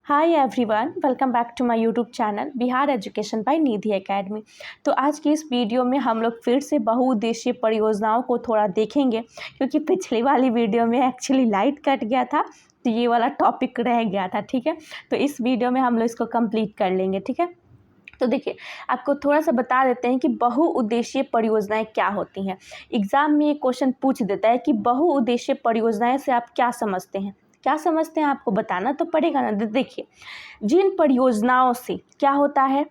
Hi everyone, welcome back to my YouTube channel Bihar education by Nidhi academy. तो आज की इस वीडियो में हम लोग फिर से बहुउद्देशीय परियोजनाओं को थोड़ा देखेंगे, क्योंकि पिछली वाली वीडियो में एक्चुअली लाइट कट गया था, तो ये वाला टॉपिक रह गया था। ठीक है, तो इस वीडियो में हम लोग इसको कंप्लीट कर लेंगे। ठीक है, तो देखिए, आपको थोड़ा सा बता देते हैं कि बहुउद्देशीय परियोजनाएं क्या होती हैं। एग्जाम में ये क्वेश्चन पूछ देता है कि बहुउद्देशीय परियोजनाएं से आप क्या समझते हैं। क्या समझते हैं आपको बताना तो पड़ेगा ना। देखिए, जिन परियोजनाओं से क्या होता है,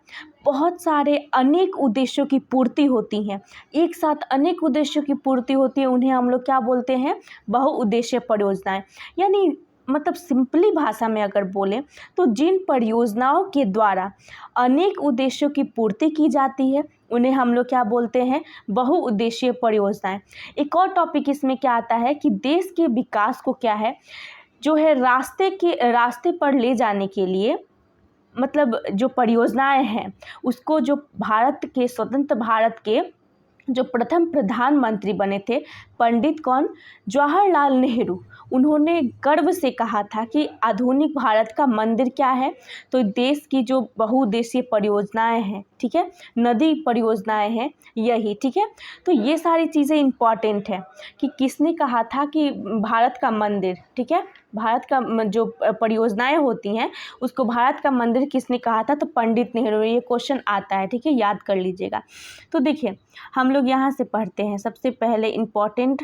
बहुत सारे अनेक उद्देश्यों की पूर्ति होती हैं, एक साथ अनेक उद्देश्यों की पूर्ति होती है, उन्हें हम लोग क्या बोलते हैं, बहुउद्देशीय परियोजनाएं। यानी मतलब सिंपली भाषा में अगर बोलें तो जिन परियोजनाओं के द्वारा अनेक उद्देश्यों की पूर्ति की जाती है, उन्हें हम लोग क्या बोलते हैं, बहुउद्देशीय परियोजनाएं। एक और टॉपिक इसमें क्या आता है कि देश के विकास को क्या है, जो है रास्ते पर ले जाने के लिए, मतलब जो परियोजनाएं हैं उसको, जो स्वतंत्र भारत के जो प्रथम प्रधानमंत्री बने थे, पंडित कौन, जवाहरलाल नेहरू, उन्होंने गर्व से कहा था कि आधुनिक भारत का मंदिर क्या है, तो देश की जो बहुउद्देशीय परियोजनाएं हैं, ठीक है, नदी परियोजनाएं हैं यही। ठीक है, तो ये सारी चीज़ें इम्पॉर्टेंट है कि किसने कहा था कि भारत का मंदिर, ठीक है, भारत का जो परियोजनाएं होती हैं उसको भारत का मंदिर किसने कहा था, तो पंडित नेहरू। ये क्वेश्चन आता है, ठीक है, याद कर लीजिएगा। तो देखिए, हम लोग यहाँ से पढ़ते हैं सबसे पहले इम्पॉर्टेंट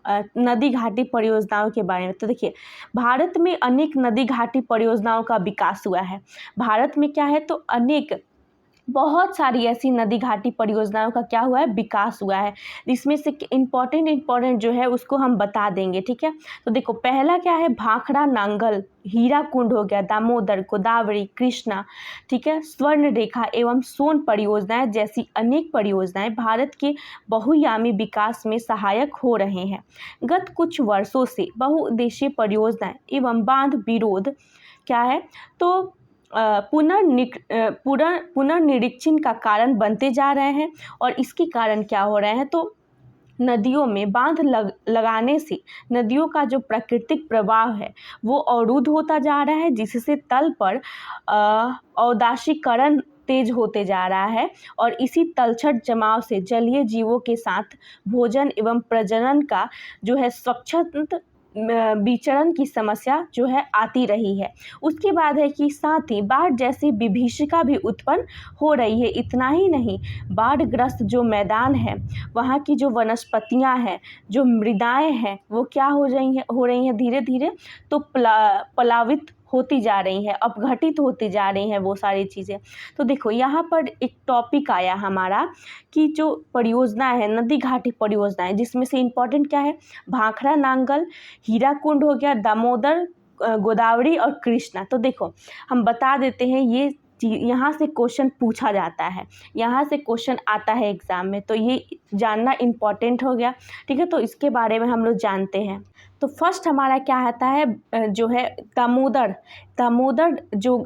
नदी घाटी परियोजनाओं के बारे में। तो देखिए, भारत में अनेक नदी घाटी परियोजनाओं का विकास हुआ है। भारत में क्या है, तो अनेक बहुत सारी ऐसी नदी घाटी परियोजनाओं का क्या हुआ है, विकास हुआ है। इसमें से इम्पॉर्टेंट जो है उसको हम बता देंगे। ठीक है, तो देखो, पहला क्या है, भाखड़ा नांगल, हीराकुंड हो गया, दामोदर, गोदावरी, कृष्णा, ठीक है, स्वर्ण रेखा एवं सोन परियोजनाएं जैसी अनेक परियोजनाएं भारत के बहुआयामी विकास में सहायक हो रहे हैं। गत कुछ वर्षों से बहुउद्देशीय परियोजनाएं एवं बांध विरोध क्या है, तो पुनर्निरीक्षण का कारण बनते जा रहे हैं। और इसके कारण क्या हो रहे हैं, तो नदियों में बांध लगाने से नदियों का जो प्राकृतिक प्रवाह है वो अवरुद्ध होता जा रहा है, जिससे तल पर औदाशीकरण तेज होते जा रहा है। और इसी तलछट जमाव से जलीय जीवों के साथ भोजन एवं प्रजनन का जो है स्वच्छंद विचरण की समस्या जो है आती रही है। उसके बाद है कि साथ ही बाढ़ जैसी विभीषिका भी उत्पन्न हो रही है। इतना ही नहीं, बाढ़ग्रस्त जो मैदान है, वहाँ की जो वनस्पतियाँ हैं, जो मृदाएं हैं, वो क्या हो रही हैं धीरे धीरे, तो पलावित होती जा रही हैं, अपघटित होती जा रही हैं वो सारी चीज़ें। तो देखो, यहाँ पर एक टॉपिक आया हमारा कि जो परियोजना है, नदी घाटी परियोजना है, जिसमें से इम्पोर्टेंट क्या है, भाखड़ा नांगल, हीराकुंड हो गया, दामोदर, गोदावरी और कृष्णा। तो देखो, हम बता देते हैं, ये यहाँ से क्वेश्चन पूछा जाता है, यहाँ से क्वेश्चन आता है एग्जाम में, तो ये जानना इम्पॉर्टेंट हो गया। ठीक है, तो इसके बारे में हम लोग जानते हैं। तो फर्स्ट हमारा क्या आता है, जो है दामोदर जो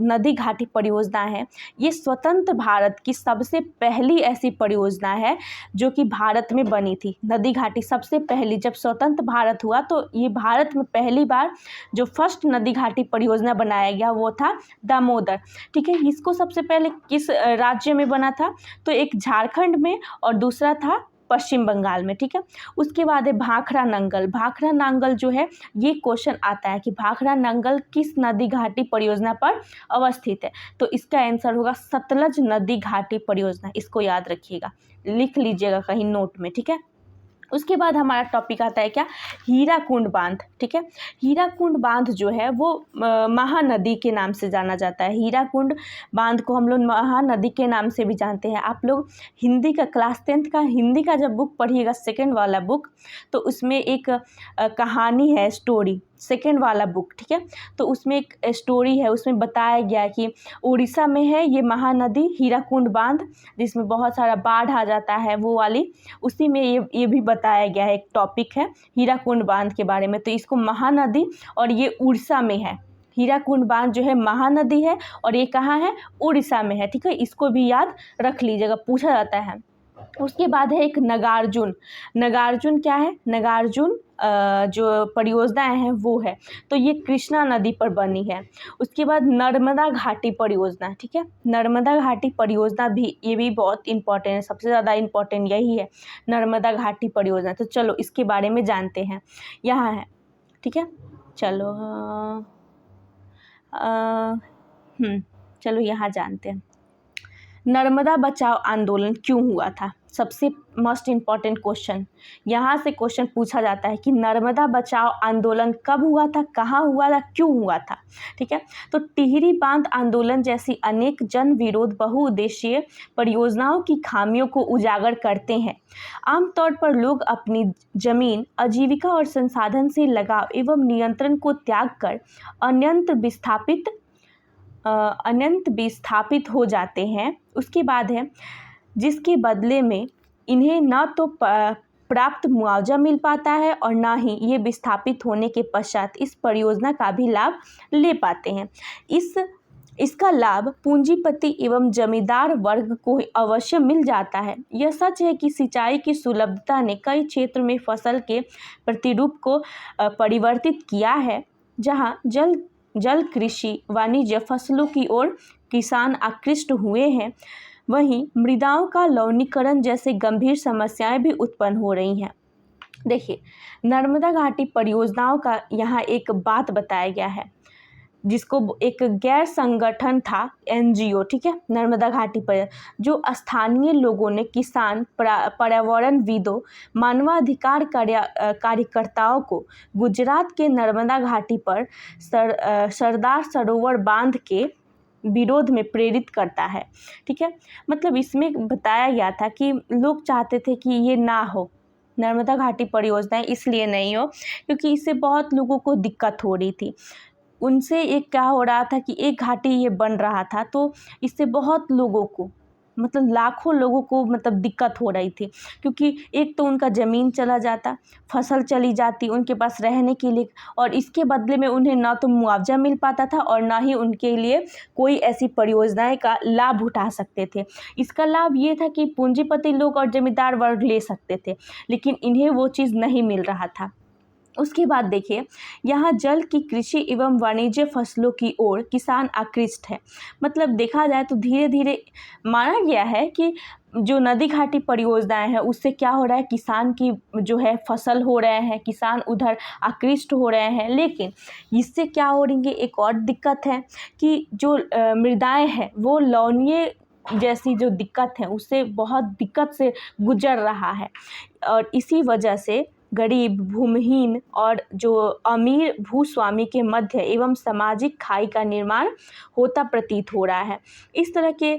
नदी घाटी परियोजना है, ये स्वतंत्र भारत की सबसे पहली ऐसी परियोजना है जो कि भारत में बनी थी। नदी घाटी सबसे पहली, जब स्वतंत्र भारत हुआ तो ये भारत में पहली बार जो फर्स्ट नदी घाटी परियोजना बनाया गया वो था दामोदर। ठीक है, इसको सबसे पहले किस राज्य में बना था, तो एक झारखंड में और दूसरा था पश्चिम बंगाल में। ठीक है, उसके बाद है भाखड़ा नांगल जो है, ये क्वेश्चन आता है कि भाखड़ा नांगल किस नदी घाटी परियोजना पर अवस्थित है, तो इसका आंसर होगा सतलज नदी घाटी परियोजना। इसको याद रखिएगा, लिख लीजिएगा कहीं नोट में। ठीक है, उसके बाद हमारा टॉपिक आता है क्या, हीराकुंड बांध। ठीक है, हीराकुंड बांध जो है वो महानदी के नाम से जाना जाता है। हीराकुंड बांध को हम लोग महानदी के नाम से भी जानते हैं। आप लोग हिंदी का क्लास 10th का हिंदी का जब बुक पढ़िएगा, सेकंड वाला बुक, तो उसमें एक कहानी है, स्टोरी, सेकंड वाला बुक। ठीक है, तो उसमें एक स्टोरी है, उसमें बताया गया कि उड़ीसा में है ये महानदी हीराकुंड बांध, जिसमें बहुत सारा बाढ़ आ जाता है, वो वाली, उसी में ये भी बताया गया है। एक टॉपिक है हीराकुंड बांध के बारे में। तो इसको महानदी, और ये उड़ीसा में है। हीराकुंड बांध जो है महानदी है और ये कहाँ है, उड़ीसा में है। ठीक है, इसको भी याद रख लीजिएगा, पूछा जाता है। उसके बाद है एक नागार्जुन। नागार्जुन क्या है? नागार्जुन जो परियोजनाएं हैं वो है, तो ये कृष्णा नदी पर बनी है। उसके बाद नर्मदा घाटी परियोजना, ठीक है, नर्मदा घाटी परियोजना भी, ये भी बहुत इंपॉर्टेंट है, सबसे ज़्यादा इंपॉर्टेंट यही है नर्मदा घाटी परियोजना। तो चलो इसके बारे में जानते हैं, यहाँ है, ठीक है। चलो चलो यहाँ जानते हैं नर्मदा बचाओ आंदोलन क्यों हुआ था। सबसे मोस्ट इम्पॉर्टेंट क्वेश्चन, यहाँ से क्वेश्चन पूछा जाता है कि नर्मदा बचाओ आंदोलन कब हुआ था, कहाँ हुआ था, क्यों हुआ था, ठीक है। तो टिहरी बांध आंदोलन जैसी अनेक जन विरोध बहुउद्देशीय परियोजनाओं की खामियों को उजागर करते हैं। आमतौर पर लोग अपनी जमीन, आजीविका और संसाधन से लगाव एवं नियंत्रण को त्याग कर अनंत विस्थापित हो जाते हैं। उसके बाद है जिसके बदले में इन्हें न तो प्राप्त मुआवजा मिल पाता है और ना ही ये विस्थापित होने के पश्चात इस परियोजना का भी लाभ ले पाते हैं। इसका लाभ पूंजीपति एवं जमींदार वर्ग को अवश्य मिल जाता है। यह सच है कि सिंचाई की सुलभता ने कई क्षेत्र में फसल के प्रतिरूप को परिवर्तित किया है। जहाँ जल कृषि वाणिज्य फसलों की ओर किसान आकृष्ट हुए हैं, वहीं मृदाओं का लवणीकरण जैसे गंभीर समस्याएं भी उत्पन्न हो रही हैं। देखिए, नर्मदा घाटी परियोजनाओं का यहाँ एक बात बताया गया है, जिसको एक गैर संगठन था, NGO, ठीक है, नर्मदा घाटी पर, जो स्थानीय लोगों ने किसान, पर्यावरणविदों, मानवाधिकार कार्यकर्ताओं को गुजरात के नर्मदा घाटी पर सरदार सरोवर बांध के विरोध में प्रेरित करता है, ठीक है। मतलब इसमें बताया गया था कि लोग चाहते थे कि ये ना हो, नर्मदा घाटी परियोजनाएं इसलिए नहीं हो क्योंकि इससे बहुत लोगों को दिक्कत हो रही थी। उनसे एक क्या हो रहा था कि एक घाटी ये बन रहा था, तो इससे बहुत लोगों को, मतलब लाखों लोगों को मतलब दिक्कत हो रही थी, क्योंकि एक तो उनका ज़मीन चला जाता, फसल चली जाती उनके पास रहने के लिए, और इसके बदले में उन्हें ना तो मुआवजा मिल पाता था और ना ही उनके लिए कोई ऐसी परियोजनाएं का लाभ उठा सकते थे। इसका लाभ ये था कि पूंजीपति लोग और जमींदार वर्ग ले सकते थे, लेकिन इन्हें वो चीज़ नहीं मिल रहा था। उसके बाद देखिए, यहाँ जल की कृषि एवं वाणिज्य फसलों की ओर किसान आकृष्ट है। मतलब देखा जाए तो धीरे धीरे माना गया है कि जो नदी घाटी परियोजनाएं हैं उससे क्या हो रहा है, किसान की जो है फसल हो रहे हैं, किसान उधर आकृष्ट हो रहे हैं। लेकिन इससे क्या हो रही है, एक और दिक्कत है कि जो मृदाएं हैं वो लवणीय जैसी जो दिक्कत है उससे बहुत दिक्कत से गुजर रहा है, और इसी वजह से गरीब, भूमिहीन और जो अमीर भूस्वामी के मध्य एवं सामाजिक खाई का निर्माण होता प्रतीत हो रहा है। इस तरह के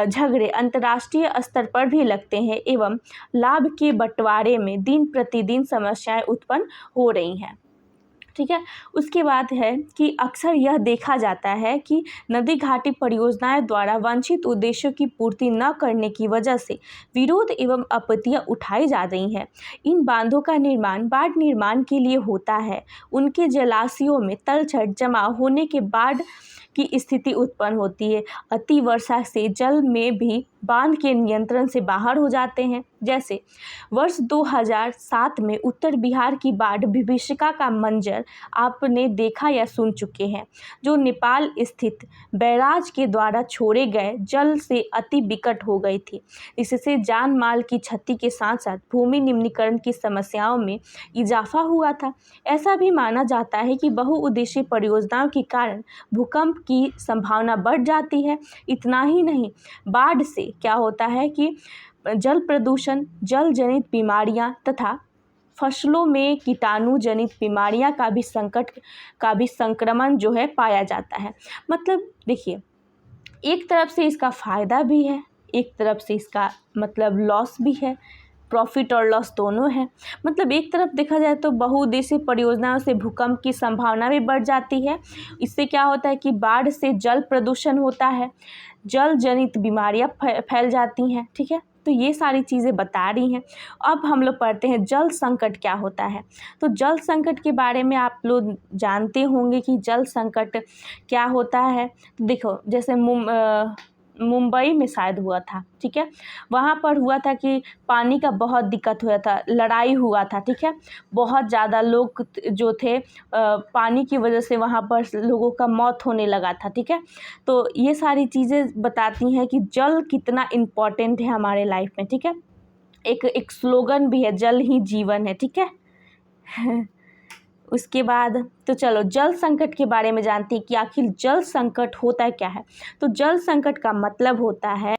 झगड़े अंतर्राष्ट्रीय स्तर पर भी लगते हैं एवं लाभ के बंटवारे में दिन प्रतिदिन समस्याएं उत्पन्न हो रही हैं, ठीक है। उसके बाद है कि अक्सर यह देखा जाता है कि नदी घाटी परियोजनाएं द्वारा वांछित उद्देश्यों की पूर्ति न करने की वजह से विरोध एवं आपत्तियां उठाई जा रही हैं। इन बांधों का निर्माण बाढ़ निर्माण के लिए होता है। उनके जलाशयों में तलछट जमा होने के बाढ़ की स्थिति उत्पन्न होती है। अति वर्षा से जल में भी बांध के नियंत्रण से बाहर हो जाते हैं। जैसे वर्ष 2007 में उत्तर बिहार की बाढ़ विभीषिका का मंजर आपने देखा या सुन चुके हैं, जो नेपाल स्थित बैराज के द्वारा छोड़े गए जल से अति विकट हो गई थी। इससे जान माल की क्षति के साथ साथ भूमि निम्नीकरण की समस्याओं में इजाफा हुआ था। ऐसा भी माना जाता है कि बहुउद्देशीय परियोजनाओं के कारण भूकंप की संभावना बढ़ जाती है। इतना ही नहीं, बाढ़ से क्या होता है कि जल प्रदूषण, जल जनित बीमारियां तथा फसलों में कीटाणु जनित बीमारियां का भी संक्रमण जो है पाया जाता है। मतलब देखिए, एक तरफ से इसका फ़ायदा भी है, एक तरफ से इसका मतलब लॉस भी है, प्रॉफिट और लॉस दोनों है। मतलब एक तरफ देखा जाए तो बहुउद्देशीय परियोजनाओं से भूकंप की संभावना भी बढ़ जाती है। इससे क्या होता है कि बाढ़ से जल प्रदूषण होता है, जल जनित बीमारियां फैल जाती हैं, ठीक है। तो ये सारी चीज़ें बता रही हैं। अब हम लोग पढ़ते हैं जल संकट क्या होता है। तो जल संकट के बारे में आप लोग जानते होंगे कि जल संकट क्या होता है। देखो, जैसे मुंबई में शायद हुआ था, ठीक है। वहाँ पर हुआ था कि पानी का बहुत दिक्कत हुआ था, लड़ाई हुआ था, ठीक है। बहुत ज़्यादा लोग जो थे पानी की वजह से वहाँ पर लोगों का मौत होने लगा था, ठीक है। तो ये सारी चीज़ें बताती हैं कि जल कितना इम्पोर्टेंट है हमारे लाइफ में, ठीक है। एक स्लोगन भी है, जल ही जीवन है, ठीक है। उसके बाद तो चलो जल संकट के बारे में जानते हैं कि आखिर जल संकट होता क्या है। तो जल संकट का मतलब होता है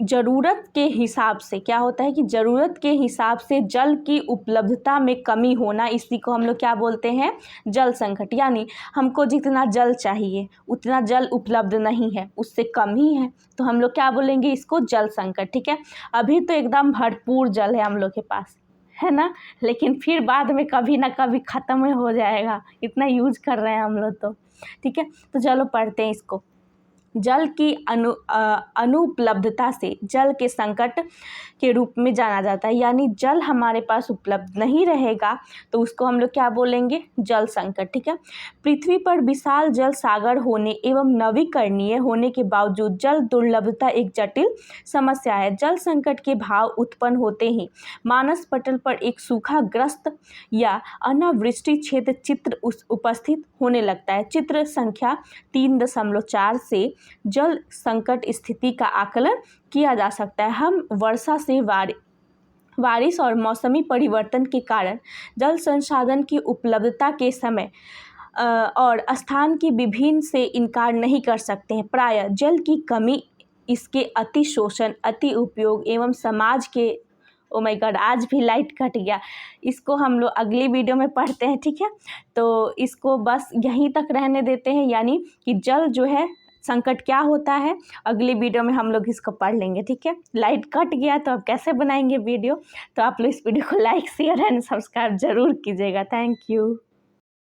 ज़रूरत के हिसाब से, क्या होता है कि ज़रूरत के हिसाब से जल की उपलब्धता में कमी होना, इसी को हम लोग क्या बोलते हैं, जल संकट। यानी हमको जितना जल चाहिए उतना जल उपलब्ध नहीं है, उससे कम ही है, तो हम लोग क्या बोलेंगे, इसको जल संकट, ठीक है। अभी तो एकदम भरपूर जल है हम लोग के पास, है ना, लेकिन फिर बाद में कभी ना कभी ख़त्म हो जाएगा, इतना यूज कर रहे हैं हम लोग तो, ठीक है। तो चलो पढ़ते हैं इसको। जल की अनुपलब्धता से जल के संकट के रूप में जाना जाता है। यानी जल हमारे पास उपलब्ध नहीं रहेगा तो उसको हम लोग क्या बोलेंगे, जल संकट, ठीक है। पृथ्वी पर विशाल जल सागर होने एवं नवीकरणीय होने के बावजूद जल दुर्लभता एक जटिल समस्या है। जल संकट के भाव उत्पन्न होते ही मानस पटल पर एक सूखाग्रस्त या अनावृष्टि चित्र उपस्थित होने लगता है। चित्र संख्या 3.4 से जल संकट स्थिति का आकलन किया जा सकता है। हम वर्षा से बारिश और मौसमी परिवर्तन के कारण जल संसाधन की उपलब्धता के समय और स्थान की विभिन्न से इनकार नहीं कर सकते हैं। प्रायः जल की कमी, इसके अति शोषण, अति उपयोग एवं समाज के, ओ माय गॉड, आज भी लाइट कट गया, इसको हम लोग अगली वीडियो में पढ़ते हैं, ठीक है। तो इसको बस यहीं तक रहने देते हैं, यानी कि जल जो है संकट क्या होता है, अगली वीडियो में हम लोग इसको पढ़ लेंगे, ठीक है। लाइट कट गया तो अब कैसे बनाएंगे वीडियो, तो आप लोग इस वीडियो को लाइक शेयर एंड सब्सक्राइब जरूर कीजिएगा। Thank you.